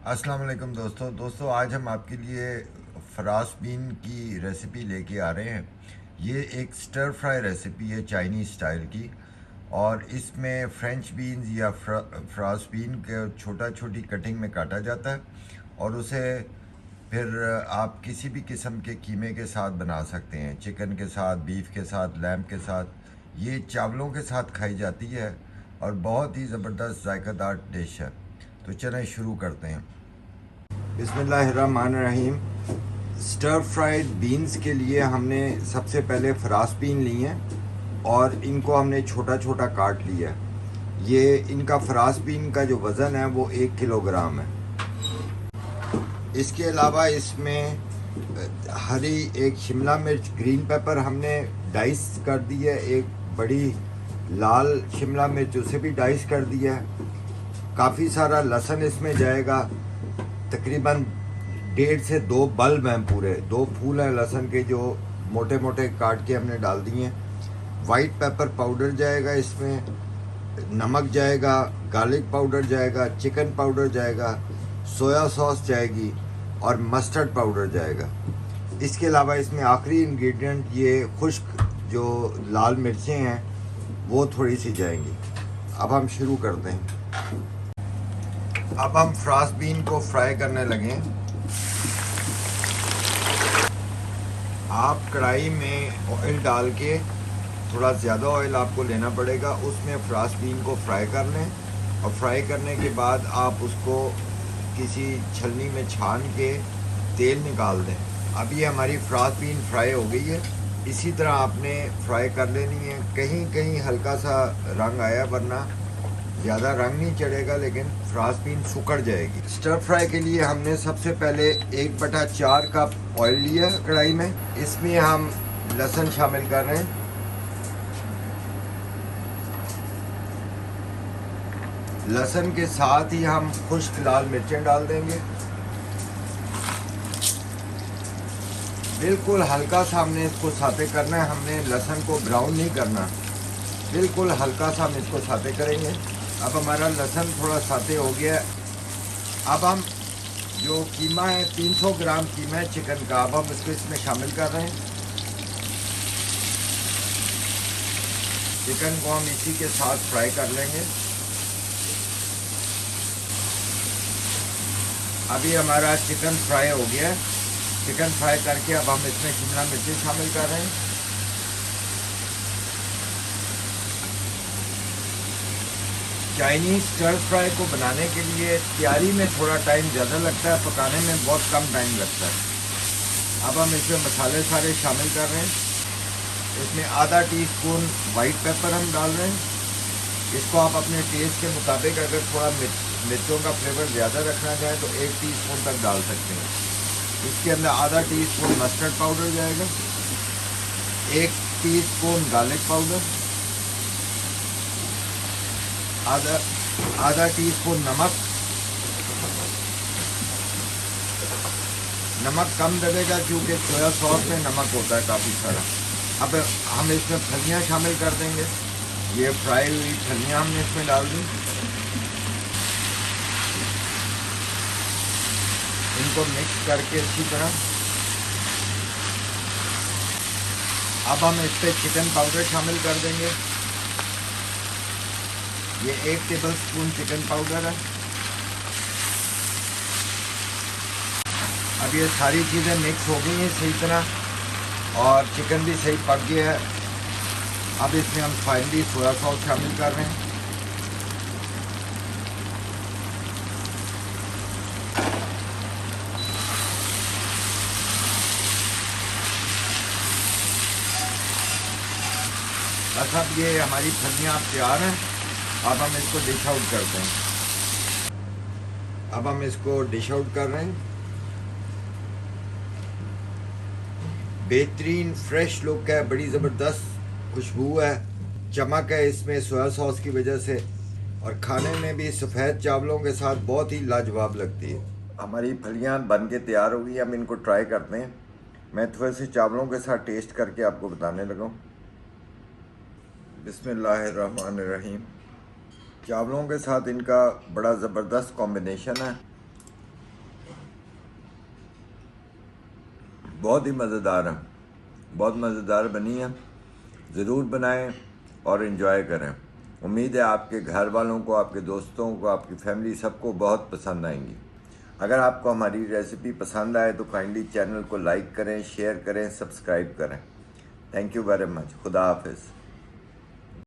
अस्सलाम वालेकुम दोस्तों आज हम आपके लिए फ्रांस बीन की रेसिपी लेके आ रहे हैं। ये एक स्टर फ्राई रेसिपी है चाइनीज़ स्टाइल की। और इसमें फ्रेंच बीन्स या फ्रांस बीन के छोटी कटिंग में काटा जाता है और उसे फिर आप किसी भी किस्म के कीमे के साथ बना सकते हैं, चिकन के साथ, बीफ के साथ, लैम्प के साथ। ये चावलों के साथ खाई जाती है और बहुत ही ज़बरदस्त जायकादार डिश है। तो चलें शुरू करते हैं। बिस्मिल्लाहिर्रहमानिर्रहीम। स्टर फ्राइड बीन्स के लिए हमने सबसे पहले फ्रांस बीन ली हैं और इनको हमने छोटा छोटा काट लिया। ये इनका फ्रांस बीन का जो वज़न है वो 1 किलोग्राम है। इसके अलावा इसमें हरी एक शिमला मिर्च, ग्रीन पेपर हमने डाइस कर दी है। एक बड़ी लाल शिमला मिर्च उसे भी डाइस कर दिया है। काफ़ी सारा लहसुन इसमें जाएगा, तकरीबन 1.5 से 2 बल्ब हैं, पूरे 2 फूल हैं लहसुन के जो मोटे मोटे काट के हमने डाल दिए हैं। वाइट पेपर पाउडर जाएगा इसमें, नमक जाएगा, गार्लिक पाउडर जाएगा, चिकन पाउडर जाएगा, सोया सॉस जाएगी और मस्टर्ड पाउडर जाएगा। इसके अलावा इसमें आखिरी इंग्रेडिएंट ये खुश्क जो लाल मिर्चें हैं वो थोड़ी सी जाएंगी। अब हम शुरू करते हैं। अब हम फ्रांस बीन को फ्राई करने लगे। आप कढ़ाई में ऑयल डाल के, थोड़ा ज़्यादा ऑयल आपको लेना पड़ेगा, उसमें फ्रांस बीन को फ्राई कर लें और फ्राई करने के बाद आप उसको किसी छलनी में छान के तेल निकाल दें। अब ये हमारी फ्रांस बीन फ्राई हो गई है। इसी तरह आपने फ्राई कर लेनी है। कहीं कहीं हल्का सा रंग आया, वरना ज़्यादा रंग नहीं चढ़ेगा, लेकिन फ्रांस बीन सुकड़ जाएगी। स्टर फ्राई के लिए हमने सबसे पहले 1/4 कप ऑयल लिया कढ़ाई में। इसमें हम लहसुन शामिल कर रहे हैं। लहसुन के साथ ही हम खुश्क लाल मिर्चें डाल देंगे। बिल्कुल हल्का सा हमने इसको साते करना है, हमने लहसुन को ब्राउन नहीं करना, बिल्कुल हल्का सा हम इसको साते करेंगे। अब हमारा लहसुन थोड़ा साते हो गया। अब हम जो कीमा है, 300 ग्राम कीमा है चिकन का, अब हम इसको इसमें शामिल कर रहे हैं। चिकन को हम इसी के साथ फ्राई कर लेंगे। अभी हमारा चिकन फ्राई हो गया है। चिकन फ्राई करके अब हम इसमें शिमला मिर्ची शामिल कर रहे हैं। चाइनीज़ स्टर फ्राई को बनाने के लिए तैयारी में थोड़ा टाइम ज़्यादा लगता है, पकाने में बहुत कम टाइम लगता है। अब हम इसमें मसाले सारे शामिल कर रहे हैं। इसमें आधा टीस्पून वाइट पेपर हम डाल रहे हैं। इसको आप अपने टेस्ट के मुताबिक, अगर थोड़ा मिर्चों का फ्लेवर ज़्यादा रखना चाहें तो 1 टीस्पून तक डाल सकते हैं। इसके अंदर आधा टीस्पून मस्टर्ड पाउडर जाएगा, 1 टीस्पून गार्लिक पाउडर, आधा टीस्पून नमक। नमक कम डलेगा क्योंकि सोया सॉस में नमक होता है काफ़ी सारा। अब हम इसमें फलियाँ शामिल कर देंगे। ये फ्राई हुई फलियाँ हमने इसमें डाल दी। इनको मिक्स करके अच्छी तरह। अब हम इस पर चिकन पाउडर शामिल कर देंगे। ये 1 टेबलस्पून चिकन पाउडर है। अब ये सारी चीज़ें मिक्स हो गई हैं सही तरह और चिकन भी सही पक गया है। अब इसमें हम फाइनली सोया सॉस शामिल कर रहे हैं। बस अब ये हमारी फलियाँ तैयार हैं। अब हम इसको डिश आउट करते हैं। अब हम इसको डिश आउट कर रहे हैं। बेहतरीन फ्रेश लुक है, बड़ी ज़बरदस्त खुशबू है, चमक है इसमें सोया सॉस की वजह से, और खाने में भी सफ़ेद चावलों के साथ बहुत ही लाजवाब लगती है। हमारी फलियाँ बन के तैयार हो गई। हम इनको ट्राई करते हैं। मैं थोड़े से चावलों के साथ टेस्ट करके आपको बताने लगा। बिस्मिल्लाहिर्रहमानिर्रहीम। चावलों के साथ इनका बड़ा ज़बरदस्त कॉम्बिनेशन है। बहुत ही मज़ेदार है, बहुत मज़ेदार बनी है। ज़रूर बनाएं और इन्जॉय करें। उम्मीद है आपके घर वालों को, आपके दोस्तों को, आपकी फैमिली सबको बहुत पसंद आएंगी। अगर आपको हमारी रेसिपी पसंद आए तो काइंडली चैनल को लाइक करें, शेयर करें, सब्सक्राइब करें। Thank you very much. खुदा हाफिज़।